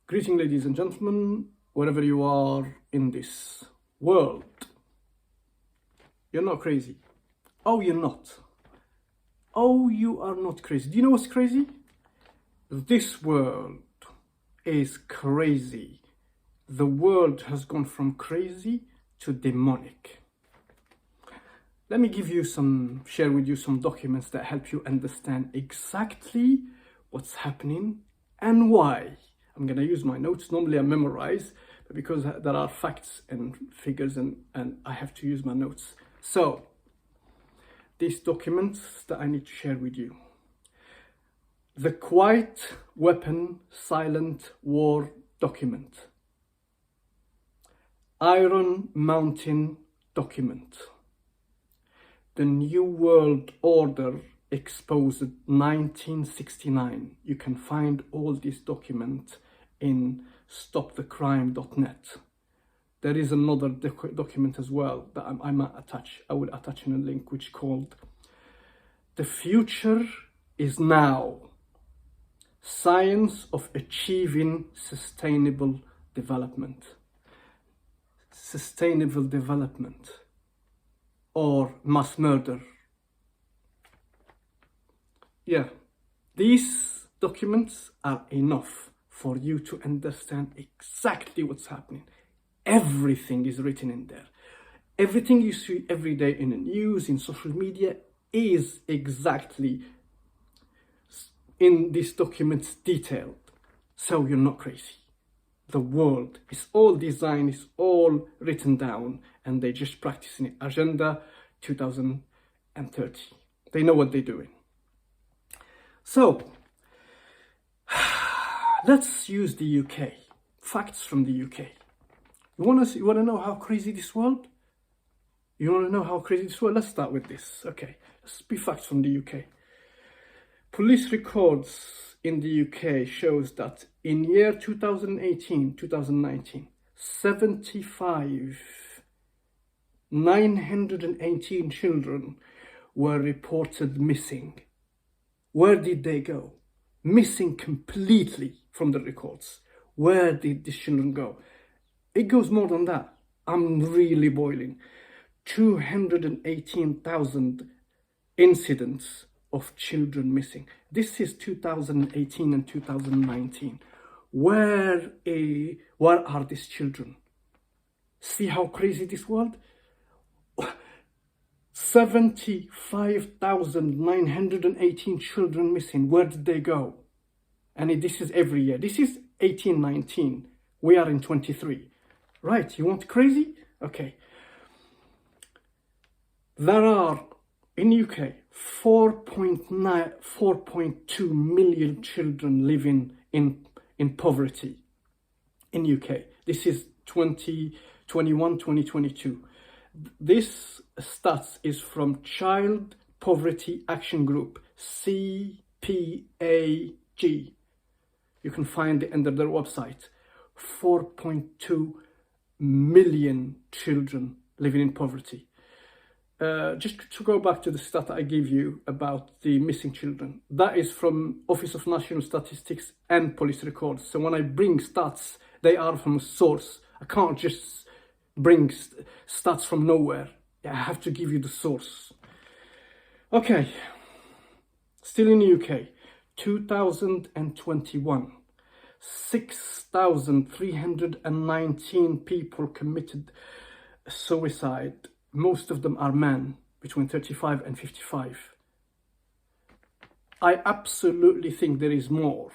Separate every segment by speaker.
Speaker 1: Greeting, ladies and gentlemen, wherever you are in this world. You're not crazy. Oh, you're not. Oh, you are not crazy. Do you know what's crazy? This world is crazy. The world has gone from crazy to demonic. Let me share with you some documents that help you understand exactly what's happening and why. I'm going to use my notes. Normally I memorize, but because there are facts and figures and I have to use my notes. So, these documents that I need to share with you. The Quiet Weapon Silent War document. Iron Mountain document. The New World Order exposed 1969. You can find all these documents in stopthecrime.net. There is another document as well that I will attach in a link, which is called The Future is Now. Science of Achieving Sustainable Development. Sustainable development or mass murder. Yeah, these documents are enough for you to understand exactly what's happening. Everything is written in there. Everything you see every day in the news, in social media, is exactly in these documents detailed. So you're not crazy. The world is all designed, is all written down, and they just practicing it. Agenda 2030. They know what they're doing. So, let's use the UK. Facts from the UK. You want to know how crazy this world? You want to know how crazy this world? Let's start with this. Okay, let's be facts from the UK. Police records in the UK shows that in year 2019, 918 children were reported missing. Where did they go? Missing completely from the records. Where did these children go? It goes more than that. I'm really boiling. 218,000 incidents of children missing. This is 2018 and 2019. Where are these children? See how crazy this world? 75,918 children missing. Where did they go? And this is every year. This is 18-19. We are in 23. Right, you want crazy? Okay. There are, in UK, 4.2 million children living in poverty in UK. This is 2021-2022. This stats is from Child Poverty Action Group, CPAG. You can find it under their website. 4.2 million children living in poverty. Just to go back to the stat I gave you about the missing children, that is from Office of National Statistics and Police Records. So when I bring stats, they are from a source. I can't just bring stats from nowhere. I have to give you the source. Okay, still in the UK, 2021, 6,319 people committed suicide. Most of them are men between 35 and 55. I absolutely think there is more,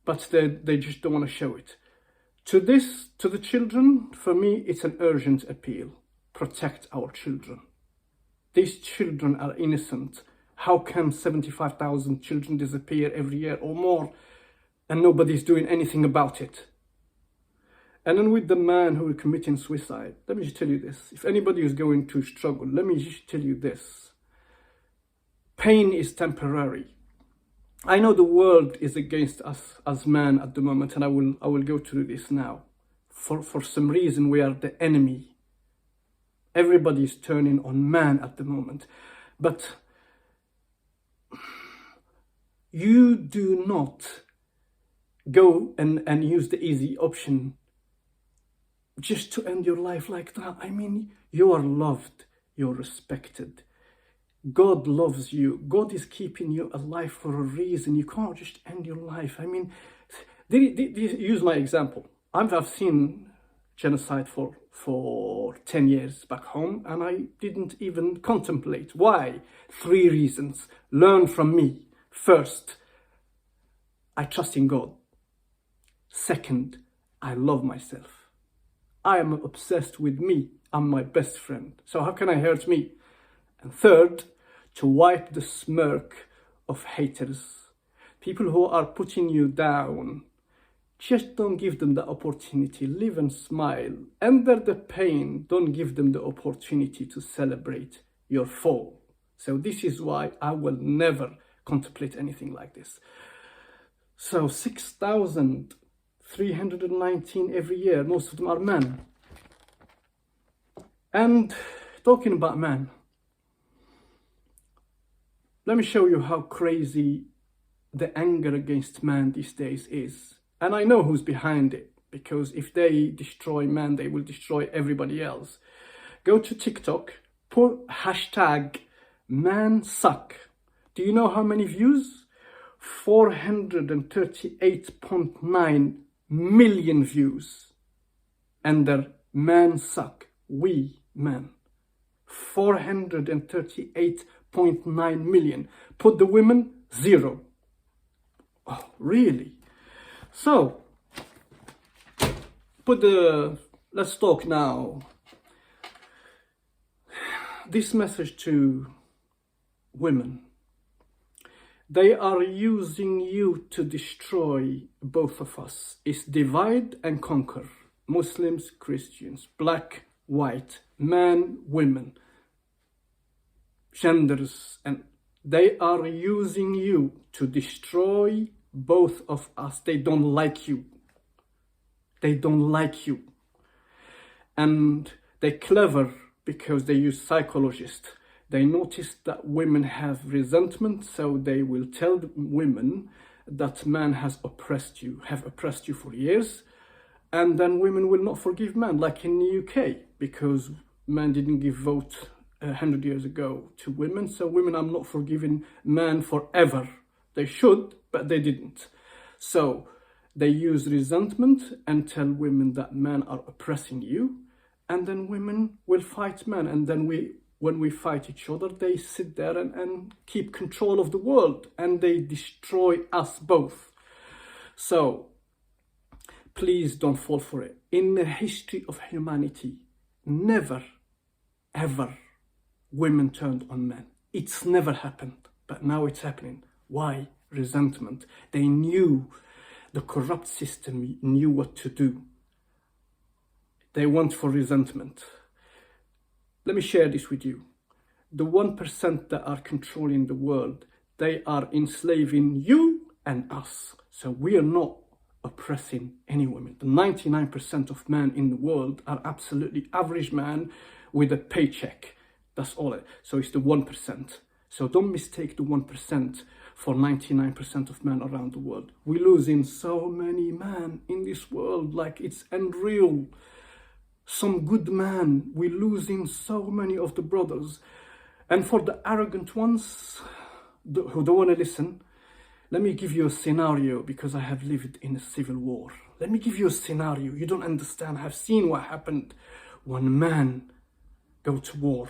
Speaker 1: but they just don't want to show it. To the children, for me, it's an urgent appeal. Protect our children. These children are innocent. How can 75,000 children disappear every year or more and nobody's doing anything about it? And then with the man who is committing suicide, let me just tell you this. If anybody is going to struggle, let me just tell you this. Pain is temporary. I know the world is against us as men at the moment, and I will go through this now. For some reason, we are the enemy. Everybody is turning on man at the moment. But you do not go and use the easy option just to end your life like that. I mean, you are loved, you're respected. God loves you. God is keeping you alive for a reason. You can't just end your life. I mean, use my example. I've seen genocide for 10 years back home, and I didn't even contemplate. Why? 3 reasons. Learn from me. First, I trust in God. Second, I love myself. I am obsessed with me. I'm my best friend. So how can I hurt me? And third, to wipe the smirk of haters. People who are putting you down. Just don't give them the opportunity. Live and smile. Under the pain, don't give them the opportunity to celebrate your fall. So this is why I will never contemplate anything like this. So 6,319 every year, most of them are men. And talking about men, let me show you how crazy the anger against man these days is. And I know who's behind it, because if they destroy man, they will destroy everybody else. Go to TikTok, put hashtag #mansuck. Do you know how many views? 438.9 million views. Under mansuck, we men. 438.9 million. Put the women, 0. Oh, really? So, let's talk now. This message to women. They are using you to destroy both of us. It's divide and conquer. Muslims, Christians, black, white, men, women, genders, and they are using you to destroy both of us. They don't like you. They don't like you. And they're clever because they use psychologists. They notice that women have resentment, so they will tell women that man has oppressed you, have oppressed you for years, and then women will not forgive men, like in the UK, because men didn't give vote 100 years ago to women, so women are not forgiving men forever. They should, but they didn't. So they use resentment and tell women that men are oppressing you, and then women will fight men, and then when we fight each other, they sit there and keep control of the world, and they destroy us both. So please don't fall for it. In the history of humanity, never, ever women turned on men. It's never happened, but now it's happening. Why? Resentment. They knew, the corrupt system knew what to do. They want for resentment. Let me share this with you. The 1% that are controlling the world, they are enslaving you and us. So we are not oppressing any women. The 99% of men in the world are absolutely average men with a paycheck. That's all it. So it's the 1%. So don't mistake the 1% for 99% of men around the world. We're losing so many men in this world, like it's unreal. Some good man, we're losing so many of the brothers. And for the arrogant ones who don't want to listen, let me give you a scenario, because I have lived in a civil war. Let me give you a scenario. You don't understand. I've seen what happened when men go to war,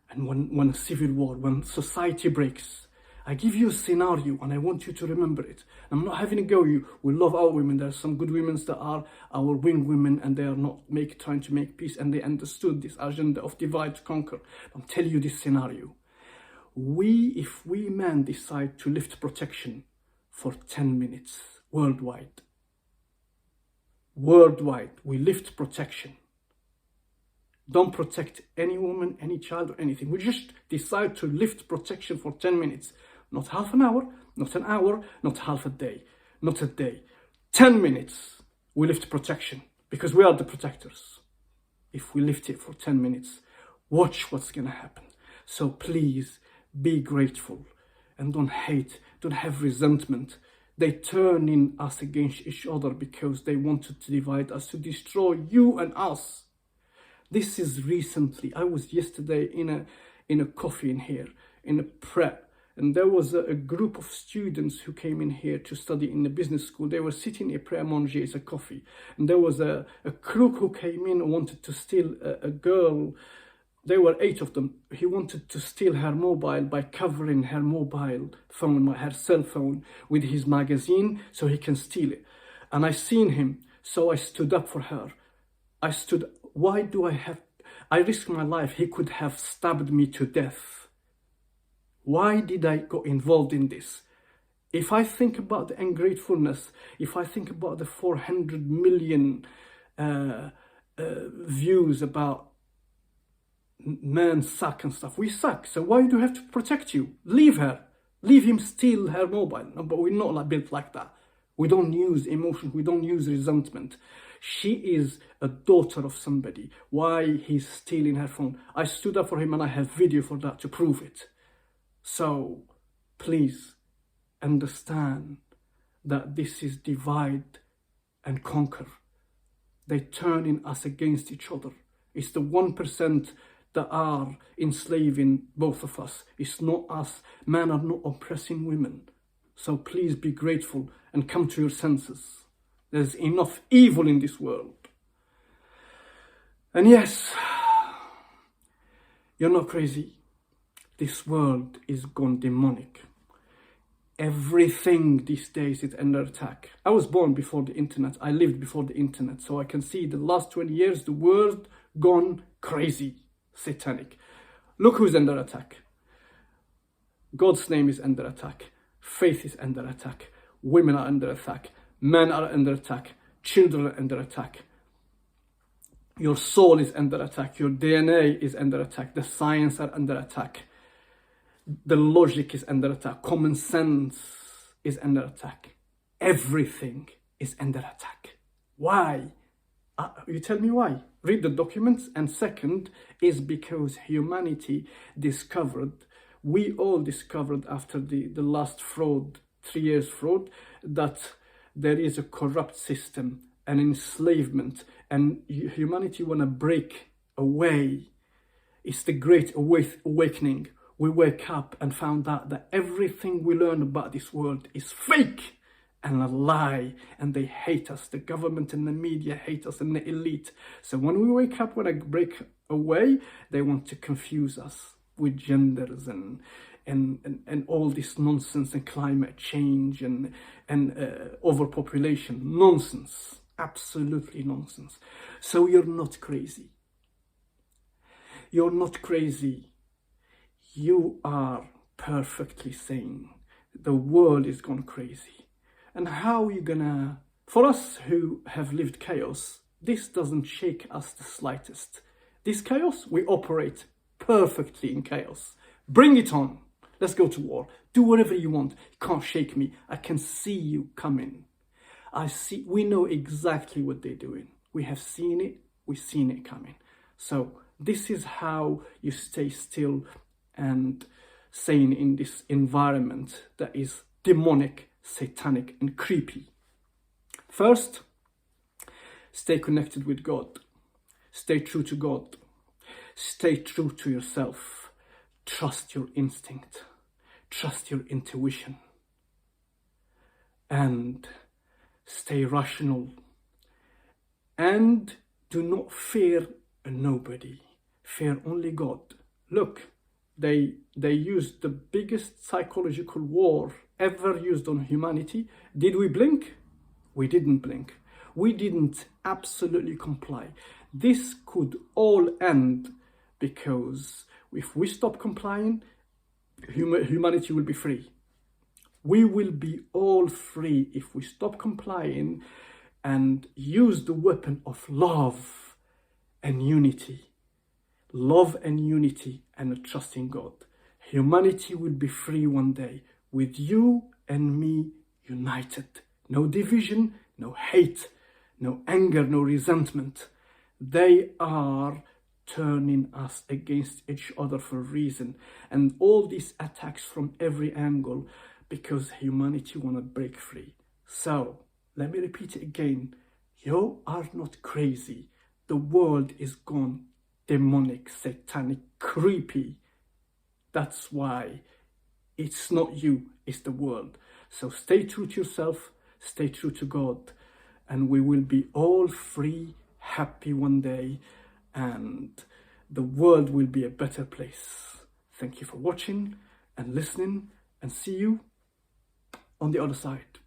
Speaker 1: and when a civil war, when society breaks. I give you a scenario and I want you to remember it. I'm not having a go. We love our women. There are some good women that are our wing women, and they are not trying to make peace, and they understood this agenda of divide to conquer. I'll tell you this scenario. If we men decide to lift protection for 10 minutes worldwide, we lift protection. Don't protect any woman, any child, or anything. We just decide to lift protection for 10 minutes. Not half an hour, not an hour, not half a day, not a day. 10 minutes, we lift protection, because we are the protectors. If we lift it for 10 minutes, watch what's going to happen. So please be grateful and don't hate, don't have resentment. They turning us against each other because they wanted to divide us, to destroy you and us. This is recently. I was yesterday in a coffee in here, in a prep, and there was a group of students who came in here to study in the business school. They were sitting in a pré-à-manger, it's a coffee, and there was a crook who came in and wanted to steal a girl. There were 8 of them. He wanted to steal her mobile by covering her mobile phone, her cell phone, with his magazine so he can steal it. And I seen him, so I stood up for her. Why do I risk my life? He could have stabbed me to death. Why did I go involved in this? If I think about the ungratefulness, if I think about the 400 million views about men suck and stuff. We suck, so why do you have to protect you? Leave her. Leave him steal her mobile. No, but we're not built like that. We don't use emotion. We don't use resentment. She is a daughter of somebody. Why he's stealing her phone? I stood up for him and I have video for that to prove it. So please understand that this is divide and conquer. They turning us against each other. It's the 1% that are enslaving both of us. It's not us. Men are not oppressing women. So please be grateful and come to your senses. There's enough evil in this world. And yes, you're not crazy. This world is gone demonic. Everything these days is under attack. I was born before the internet. I lived before the internet. So I can see the last 20 years, the world gone crazy, satanic. Look who's under attack. God's name is under attack. Faith is under attack. Women are under attack. Men are under attack. Children are under attack. Your soul is under attack. Your DNA is under attack. The science are under attack. The logic is under attack. Common sense is under attack. Everything is under attack. Why? You tell me why. Read the documents. And second is because humanity discovered, we all discovered after the last fraud, 3 years fraud, that there is a corrupt system, an enslavement, and humanity want to break away. It's the great awakening. We wake up and found out that everything we learn about this world is fake and a lie, and they hate us. The government and the media hate us, and the elite. So when we wake up, when I break away, they want to confuse us with genders and all this nonsense, and climate change and overpopulation. Nonsense. Absolutely nonsense. So you're not crazy. You're not crazy. You are perfectly sane. The world is gone crazy. And how are you gonna... For us who have lived chaos, this doesn't shake us the slightest. This chaos, we operate perfectly in chaos. Bring it on. Let's go to war. Do whatever you want. You can't shake me. I can see you coming. We know exactly what they're doing. We have seen it. We've seen it coming. So this is how you stay still and sane in this environment that is demonic, satanic, and creepy. First, stay connected with God. Stay true to God. Stay true to yourself. Trust your instinct. Trust your intuition. And stay rational. And do not fear nobody. Fear only God. Look, they used the biggest psychological war ever used on humanity. Did we blink? We didn't blink. We didn't absolutely comply. This could all end because if we stop complying, humanity will be free. We will be all free if we stop complying and use the weapon of love and unity. Love and unity and a trust in God. Humanity will be free one day with you and me united. No division, no hate, no anger, no resentment. They are turning us against each other for a reason. And all these attacks from every angle because humanity want to break free. So, let me repeat it again. You are not crazy. The world is gone demonic, satanic, creepy. That's why it's not you, it's the world. So stay true to yourself, stay true to God, and we will be all free, happy one day, and the world will be a better place. Thank you for watching and listening, and see you on the other side.